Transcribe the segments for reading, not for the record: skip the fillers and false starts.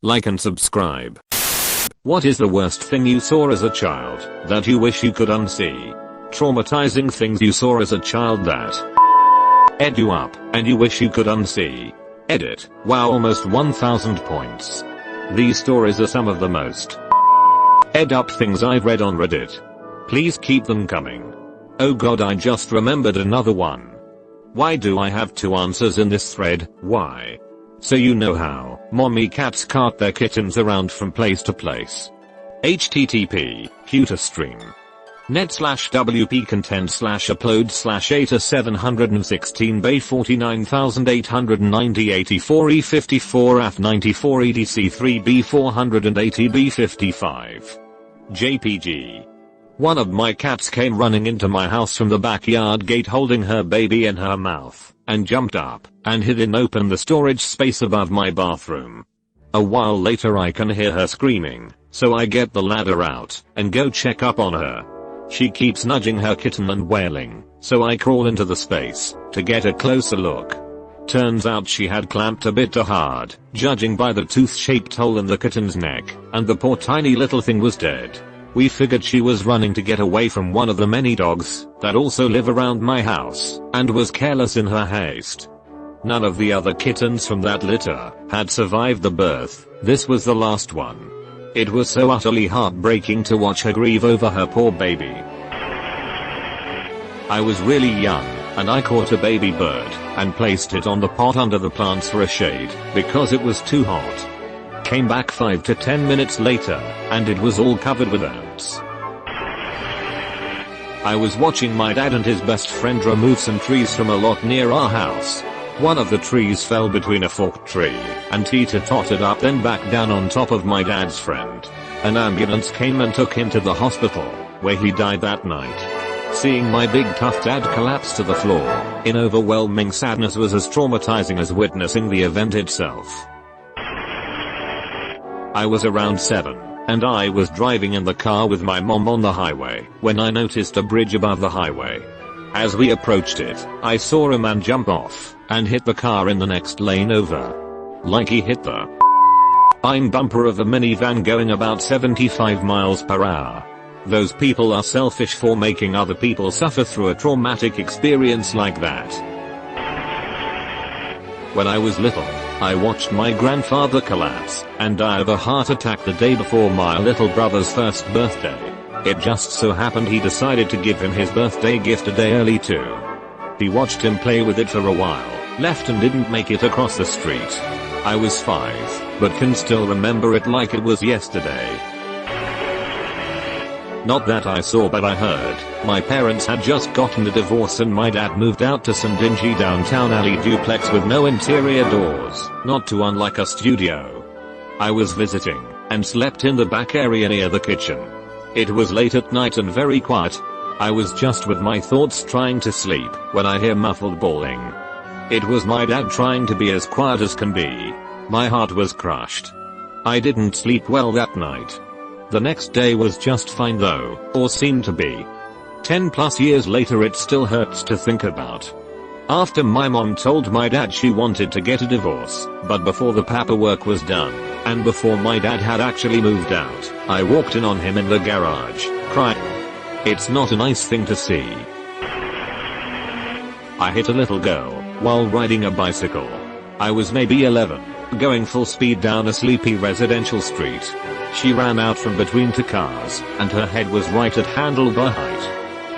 like and subscribe. What is the worst thing you saw as a child that you wish you could unsee? Traumatizing things you saw as a child that ed you up and you wish you could unsee. Edit. Wow, almost 1000 points. These stories are some of the most ed up things I've read on Reddit. Please keep them coming. Oh god, I just remembered another one. Why do I have two answers in this thread? Why? So you know how mommy cats cart their kittens around from place to place. http /stream net/wp content/upload/ATA 716 bay 49890 84 e54 af 94 edc 3b 480 b55 jpg. One of my cats came running into my house from the backyard gate holding her baby in her mouth, and jumped up and hid in the storage space above my bathroom. A while later I can hear her screaming, so I get the ladder out and go check up on her. She keeps nudging her kitten and wailing, so I crawl into the space to get a closer look. Turns out she had clamped a bit too hard, judging by the tooth-shaped hole in the kitten's neck, and the poor tiny little thing was dead. We figured she was running to get away from one of the many dogs that also live around my house, and was careless in her haste. None of the other kittens from that litter had survived the birth. This was the last one. It was so utterly heartbreaking to watch her grieve over her poor baby. I was really young, and I caught a baby bird and placed it on the pot under the plants for a shade because it was too hot. Came back 5 to 10 minutes later, and it was all covered with ants. I was watching my dad and his best friend remove some trees from a lot near our house. One of the trees fell between a forked tree and teeter-tottered up then back down on top of my dad's friend. An ambulance came and took him to the hospital, where he died that night. Seeing my big tough dad collapse to the floor in overwhelming sadness was as traumatizing as witnessing the event itself. I was around 7, and I was driving in the car with my mom on the highway when I noticed a bridge above the highway. As we approached it, I saw a man jump off and hit the car in the next lane over. Like he hit the bumper of a minivan going about 75 miles per hour. Those people are selfish for making other people suffer through a traumatic experience like that. When I was little, I watched my grandfather collapse and die of a heart attack the day before my little brother's first birthday. It just so happened he decided to give him his birthday gift a day early too. He watched him play with it for a while, left and didn't make it across the street. I was 5, but can still remember it like it was yesterday. Not that I saw but I heard. My parents had just gotten a divorce and my dad moved out to some dingy downtown alley duplex with no interior doors, not too unlike a studio. I was visiting and slept in the back area near the kitchen. It was late at night and very quiet. I was just with my thoughts trying to sleep when I hear muffled bawling. It was my dad trying to be as quiet as can be. My heart was crushed. I didn't sleep well that night. The next day was just fine though, or seemed to be. 10 plus years later it still hurts to think about. After my mom told my dad she wanted to get a divorce, but before the paperwork was done, and before my dad had actually moved out, I walked in on him in the garage, crying. It's not a nice thing to see. I hit a little girl while riding a bicycle. I was maybe 11, going full speed down a sleepy residential street. She ran out from between two cars, and her head was right at handlebar height.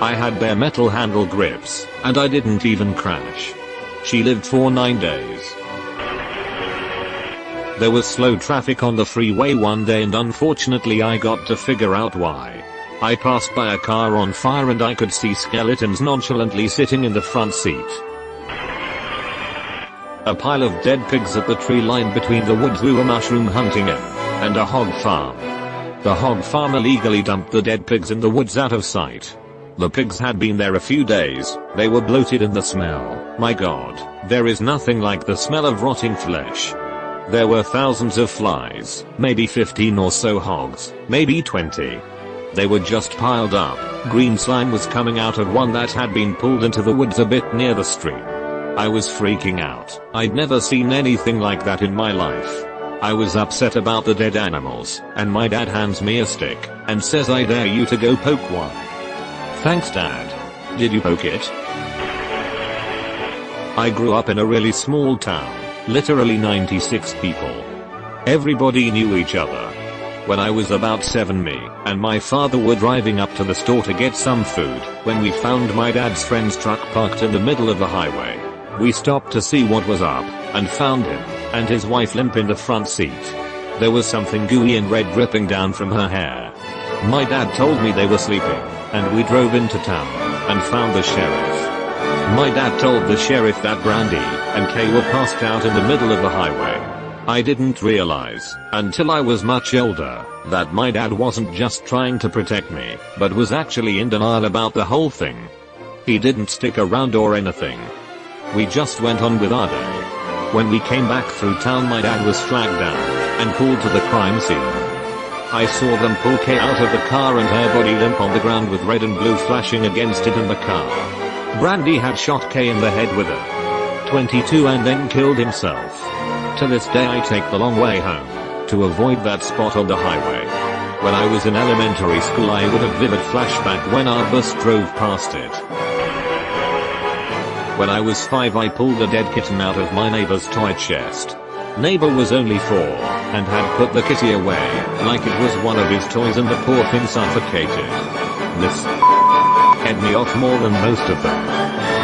I had bare metal handle grips, and I didn't even crash. She lived for 9 days. There was slow traffic on the freeway one day and unfortunately I got to figure out why. I passed by a car on fire and I could see skeletons nonchalantly sitting in the front seat. A pile of dead pigs at the tree line between the woods we were mushroom hunting in, and a hog farm. The hog farm illegally dumped the dead pigs in the woods out of sight. The pigs had been there a few days, they were bloated and the smell, my god, there is nothing like the smell of rotting flesh. There were thousands of flies, maybe 15 or so hogs, maybe 20. They were just piled up. Green slime was coming out of one that had been pulled into the woods a bit near the stream. I was freaking out. I'd never seen anything like that in my life. I was upset about the dead animals, and my dad hands me a stick and says, "I dare you to go poke one." Thanks, Dad. Did you poke it? I grew up in a really small town, literally 96 people. Everybody knew each other. When I was about 7, me and my father were driving up to the store to get some food when we found my dad's friend's truck parked in the middle of the highway. We stopped to see what was up and found him and his wife limp in the front seat. There was something gooey and red dripping down from her hair. My dad told me they were sleeping, and we drove into town and found the sheriff. My dad told the sheriff that Brandy and Kay were passed out in the middle of the highway. I didn't realize, until I was much older, that my dad wasn't just trying to protect me, but was actually in denial about the whole thing. He didn't stick around or anything. We just went on with our day. When we came back through town, my dad was flagged down and pulled to the crime scene. I saw them pull Kay out of the car and her body limp on the ground with red and blue flashing against it in the car. Brandy had shot Kay in the head with a .22 and then killed himself. To this day I take the long way home to avoid that spot on the highway. When I was in elementary school I would have vivid flashback when our bus drove past it. When I was 5 I pulled a dead kitten out of my neighbor's toy chest. Neighbor was only 4 and had put the kitty away like it was one of his toys and the poor thing suffocated. This head me off more than most of them.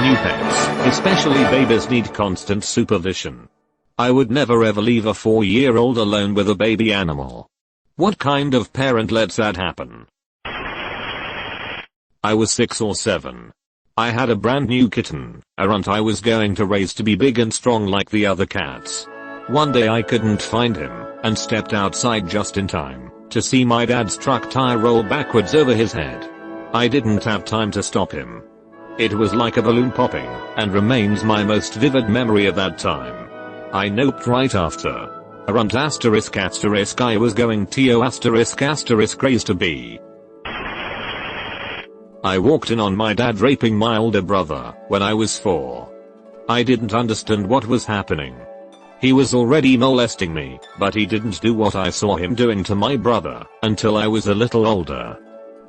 New pets, especially babies, need constant supervision. I would never ever leave a 4-year-old alone with a baby animal. What kind of parent lets that happen? I was 6 or 7. I had a brand new kitten, a runt I was going to raise to be big and strong like the other cats. One day I couldn't find him, and stepped outside just in time to see my dad's truck tire roll backwards over his head. I didn't have time to stop him. It was like a balloon popping, and remains my most vivid memory of that time. I noped right after. A runt **** I was going to **** raised to be. I walked in on my dad raping my older brother when I was 4. I didn't understand what was happening. He was already molesting me, but he didn't do what I saw him doing to my brother until I was a little older.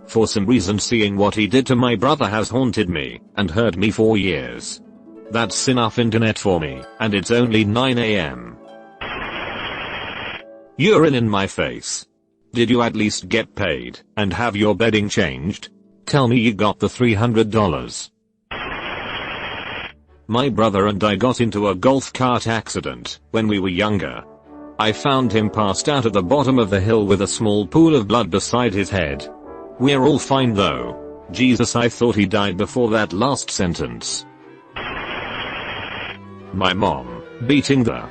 For some reason seeing what he did to my brother has haunted me and hurt me for years. That's enough internet for me, and it's only 9 AM. Urine in my face. Did you at least get paid and have your bedding changed? Tell me you got the $300. My brother and I got into a golf cart accident when we were younger. I found him passed out at the bottom of the hill with a small pool of blood beside his head. We're all fine though. Jesus, I thought he died before that last sentence. My mom beating the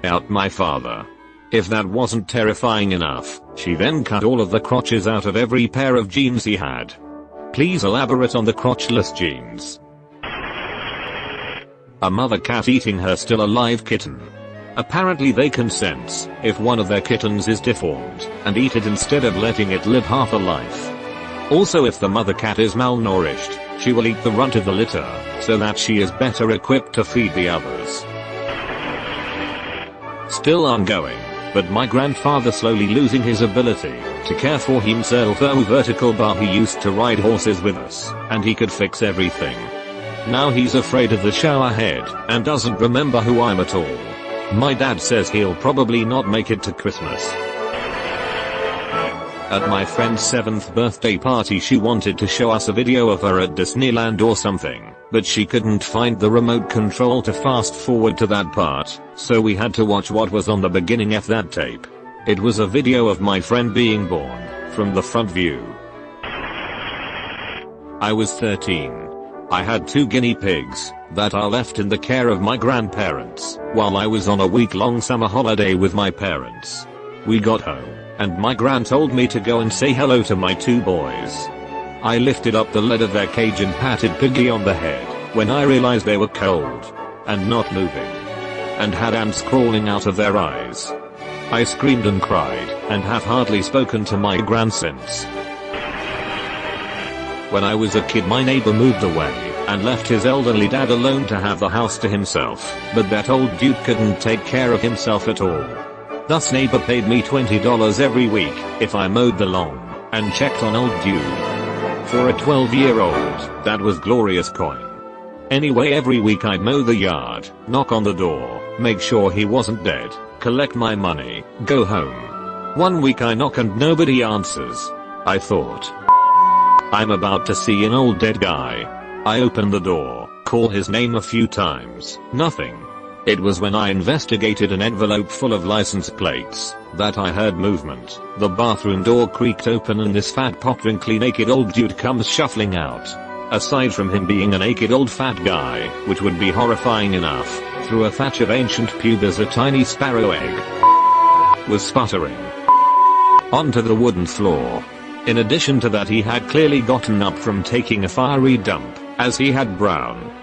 out my father. If that wasn't terrifying enough, she then cut all of the crotches out of every pair of jeans he had. Please elaborate on the crotchless jeans. A mother cat eating her still alive kitten. Apparently they can sense if one of their kittens is deformed and eat it instead of letting it live half a life. Also, if the mother cat is malnourished, she will eat the runt of the litter so that she is better equipped to feed the others. Still ongoing, but my grandfather slowly losing his ability to care for himself. Oh, vertical bar, he used to ride horses with us and he could fix everything. Now he's afraid of the shower head and doesn't remember who I'm at all. My dad says he'll probably not make it to Christmas. At my friend's 7th birthday party she wanted to show us a video of her at Disneyland or something, but she couldn't find the remote control to fast forward to that part, so we had to watch what was on the beginning of that tape. It was a video of my friend being born, from the front view. I was 13. I had 2 guinea pigs that are left in the care of my grandparents while I was on a week-long summer holiday with my parents. We got home, and my gran told me to go and say hello to my 2 boys. I lifted up the lid of their cage and patted Piggy on the head when I realized they were cold and not moving and had ants crawling out of their eyes. I screamed and cried and have hardly spoken to my gran since. When I was a kid my neighbor moved away and left his elderly dad alone to have the house to himself, but that old dude couldn't take care of himself at all. Thus neighbor paid me $20 every week if I mowed the lawn and checked on old dude. For a 12-year-old, that was glorious coin. Anyway, every week I'd mow the yard, knock on the door, make sure he wasn't dead, collect my money, go home. One week I knock and nobody answers. I thought, I'm about to see an old dead guy. I open the door, call his name a few times, nothing. It was when I investigated an envelope full of license plates that I heard movement. The bathroom door creaked open and this fat pot-wrinkly naked old dude comes shuffling out. Aside from him being a naked old fat guy, which would be horrifying enough, through a thatch of ancient pubes a tiny sparrow egg was sputtering onto the wooden floor. In addition to that, he had clearly gotten up from taking a fiery dump, as he had brown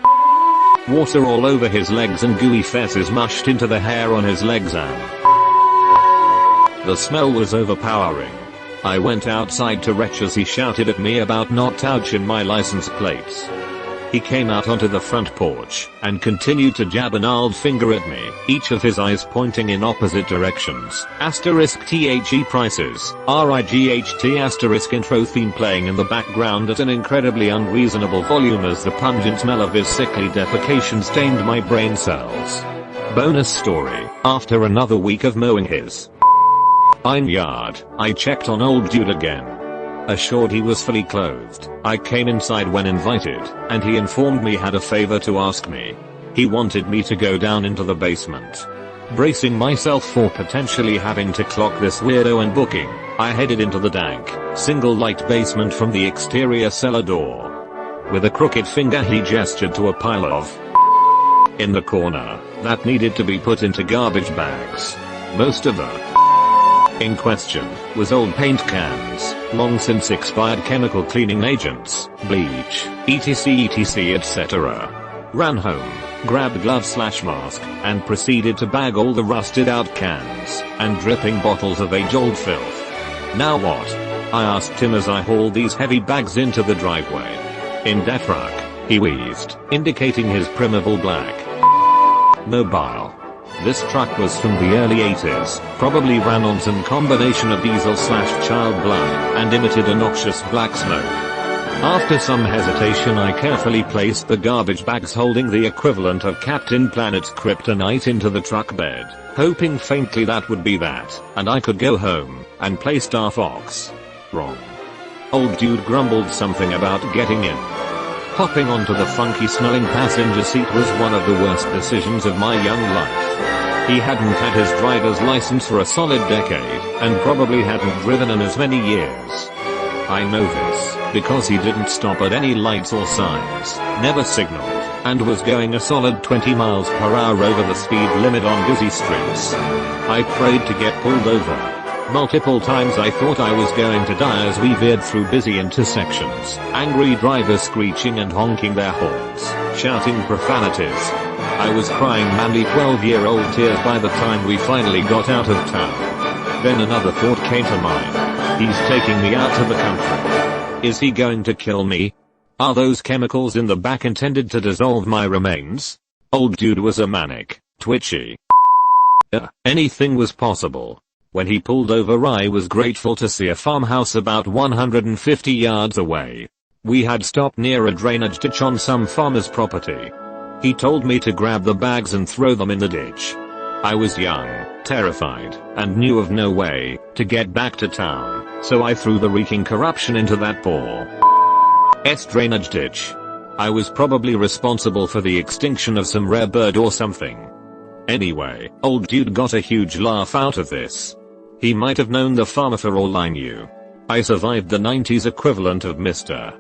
water all over his legs and gooey feces mushed into the hair on his legs, and the smell was overpowering. I went outside to retch as he shouted at me about not touching my license plates. He came out onto the front porch and continued to jab a gnarled finger at me, each of his eyes pointing in opposite directions. *THE prices, RIGHT intro theme playing in the background at an incredibly unreasonable volume as the pungent smell of his sickly defecation stained my brain cells. Bonus story, after another week of mowing his yard, I checked on old dude again. Assured he was fully clothed, I came inside when invited, and he informed me had a favor to ask me. He wanted me to go down into the basement. Bracing myself for potentially having to clock this weirdo and booking, I headed into the dank, single light basement from the exterior cellar door. With a crooked finger he gestured to a pile of in the corner that needed to be put into garbage bags. Most of the in question was old paint cans, long since expired chemical cleaning agents, bleach, etc etc. Ran home, grabbed glove/mask, and proceeded to bag all the rusted out cans and dripping bottles of age-old filth. Now what? I asked him as I hauled these heavy bags into the driveway. In that truck, he wheezed, indicating his primeval black mobile. This truck was from the early 80s, probably ran on some combination of diesel/child blood, and emitted a noxious black smoke. After some hesitation I carefully placed the garbage bags holding the equivalent of Captain Planet's kryptonite into the truck bed, hoping faintly that would be that, and I could go home and play Star Fox. Wrong. Old dude grumbled something about getting in. Hopping onto the funky smelling passenger seat was one of the worst decisions of my young life. He hadn't had his driver's license for a solid decade, and probably hadn't driven in as many years. I know this, because he didn't stop at any lights or signs, never signaled, and was going a solid 20 miles per hour over the speed limit on busy streets. I prayed to get pulled over. Multiple times I thought I was going to die as we veered through busy intersections, angry drivers screeching and honking their horns, shouting profanities. I was crying manly 12-year-old tears by the time we finally got out of town. Then another thought came to mind. He's taking me out to the country. Is he going to kill me? Are those chemicals in the back intended to dissolve my remains? Old dude was a manic, twitchy. Anything was possible. When he pulled over I was grateful to see a farmhouse about 150 yards away. We had stopped near a drainage ditch on some farmer's property. He told me to grab the bags and throw them in the ditch. I was young, terrified, and knew of no way to get back to town, so I threw the reeking corruption into that poor drainage ditch. I was probably responsible for the extinction of some rare bird or something. Anyway, old dude got a huge laugh out of this. He might have known the farmer for all I knew. I survived the 90s equivalent of Mr.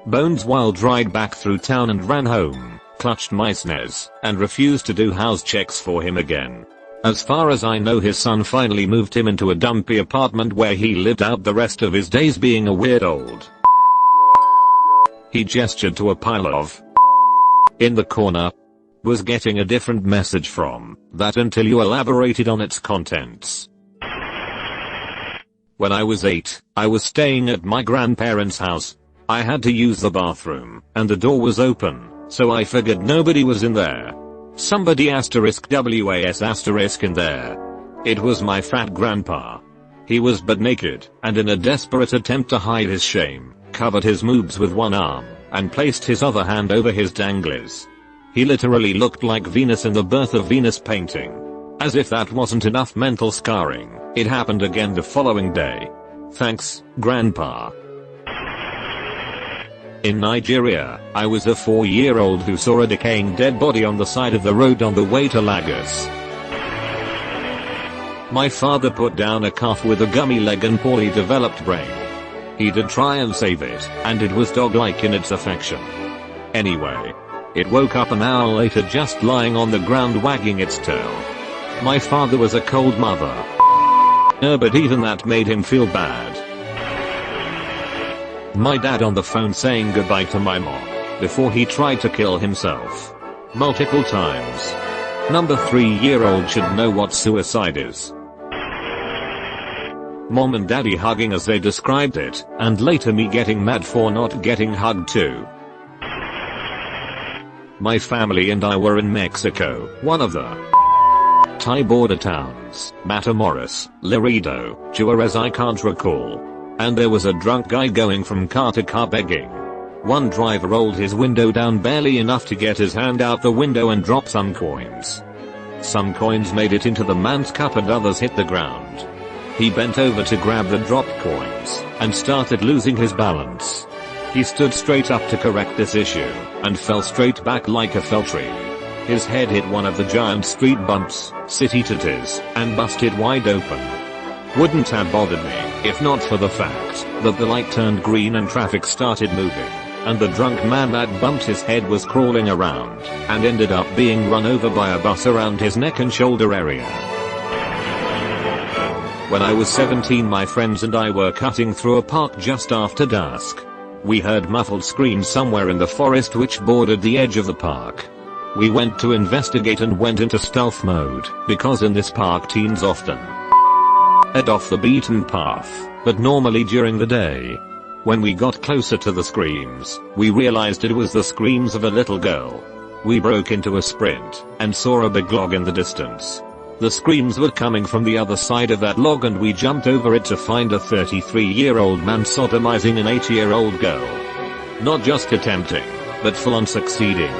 Bones while dragged back through town and ran home, clutched my SNES, and refused to do house checks for him again. As far as I know his son finally moved him into a dumpy apartment where he lived out the rest of his days being a weird old. He gestured to a pile of in the corner. Was getting a different message from that until you elaborated on its contents. When I was 8, I was staying at my grandparents' house. I had to use the bathroom, and the door was open, so I figured nobody was in there. Somebody *WAS* in there. It was my fat grandpa. He was butt naked, and in a desperate attempt to hide his shame, covered his moobs with one arm, and placed his other hand over his danglies. He literally looked like Venus in the Birth of Venus painting. As if that wasn't enough mental scarring, it happened again the following day. Thanks, Grandpa. In Nigeria, I was a 4-year-old who saw a decaying dead body on the side of the road on the way to Lagos. My father put down a calf with a gummy leg and poorly developed brain. He did try and save it, and it was dog-like in its affection. Anyway, it woke up an hour later just lying on the ground wagging its tail. My father was a cold mother. But even that made him feel bad. My dad on the phone saying goodbye to my mom before he tried to kill himself. Multiple times. Number 3-year-old should know what suicide is. Mom and daddy hugging as they described it, and later me getting mad for not getting hugged too. My family and I were in Mexico, one of the Thai border towns, Matamoros, Laredo, Juarez I can't recall. And there was a drunk guy going from car to car begging. One driver rolled his window down barely enough to get his hand out the window and drop some coins. Some coins made it into the man's cup and others hit the ground. He bent over to grab the dropped coins, and started losing his balance. He stood straight up to correct this issue, and fell straight back like a fell tree. His head hit one of the giant street bumps, city titties, and busted wide open. Wouldn't have bothered me, if not for the fact that the light turned green and traffic started moving, and the drunk man that bumped his head was crawling around, and ended up being run over by a bus around his neck and shoulder area. When I was 17, my friends and I were cutting through a park just after dusk. We heard muffled screams somewhere in the forest which bordered the edge of the park. We went to investigate and went into stealth mode, because in this park teens often head off the beaten path, but normally during the day. When we got closer to the screams, we realized it was the screams of a little girl. We broke into a sprint, and saw a big log in the distance. The screams were coming from the other side of that log and we jumped over it to find a 33-year-old man sodomizing an 8-year-old girl. Not just attempting, but full on succeeding.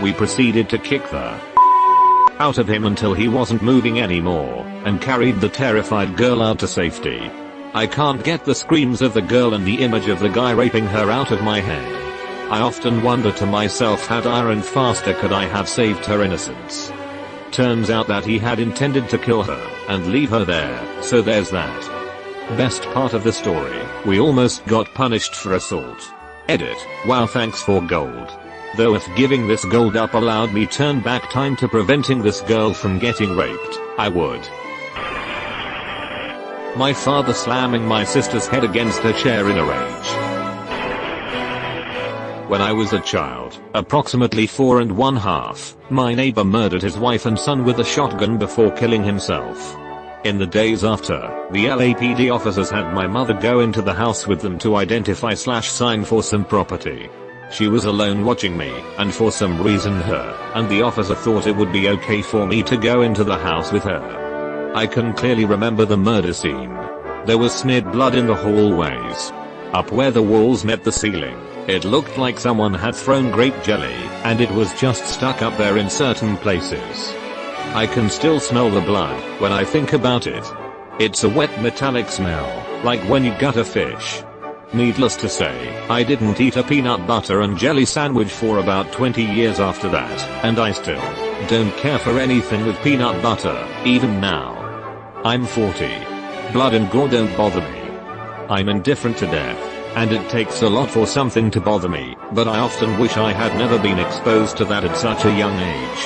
We proceeded to kick the out of him until he wasn't moving anymore, and carried the terrified girl out to safety. I can't get the screams of the girl and the image of the guy raping her out of my head. I often wonder to myself, had I run faster could I have saved her innocence? Turns out that he had intended to kill her, and leave her there, so there's that. Best part of the story, we almost got punished for assault. Edit, wow, thanks for gold. Though if giving this gold up allowed me turn back time to preventing this girl from getting raped, I would. My father slamming my sister's head against her chair in a rage. When I was a child, approximately 4 1/2, my neighbor murdered his wife and son with a shotgun before killing himself. In the days after, the LAPD officers had my mother go into the house with them to identify/sign for some property. She was alone watching me, and for some reason her and the officer thought it would be okay for me to go into the house with her. I can clearly remember the murder scene. There was smeared blood in the hallways. Up where the walls met the ceiling, it looked like someone had thrown grape jelly, and it was just stuck up there in certain places. I can still smell the blood when I think about it. It's a wet metallic smell, like when you gut a fish. Needless to say, I didn't eat a peanut butter and jelly sandwich for about 20 years after that, and I still don't care for anything with peanut butter, even now. I'm 40. Blood and gore don't bother me. I'm indifferent to death, and it takes a lot for something to bother me, but I often wish I had never been exposed to that at such a young age.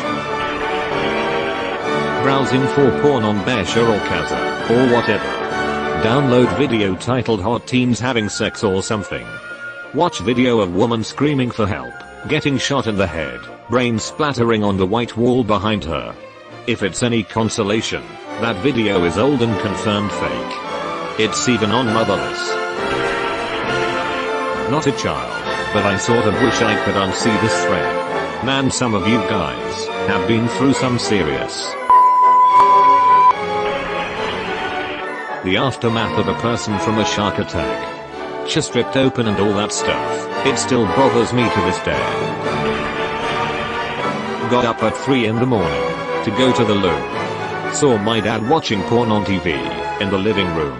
Browsing for porn on Besha or Kaza, or whatever. Download video titled Hot Teens Having Sex or something. Watch video of woman screaming for help, getting shot in the head, brain splattering on the white wall behind her. If it's any consolation, that video is old and confirmed fake. It's even on Motherless. Not a child, but I sort of wish I could unsee this thread. Man, some of you guys have been through some serious The aftermath of a person from a shark attack. She stripped open and all that stuff. It still bothers me to this day. Got up at 3 in the morning to go to the loo. Saw my dad watching porn on TV in the living room.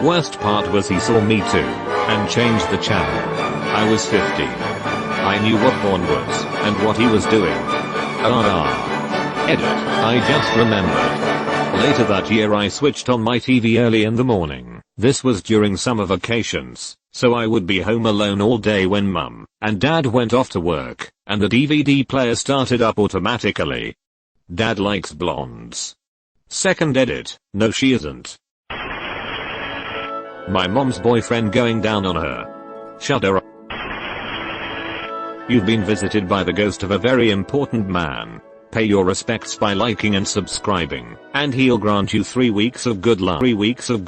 Worst part was he saw me too and changed the channel. I was 15. I knew what porn was and what he was doing. Edit. I just remembered. Later that year I switched on my TV early in the morning. This was during summer vacations, so I would be home alone all day when mum and dad went off to work, and the DVD player started up automatically. Dad likes blondes. Second edit. No she isn't. My mom's boyfriend going down on her. Shut her up. You've been visited by the ghost of a very important man. Pay your respects by liking and subscribing, and he'll grant you 3 weeks of good luck. 3 weeks of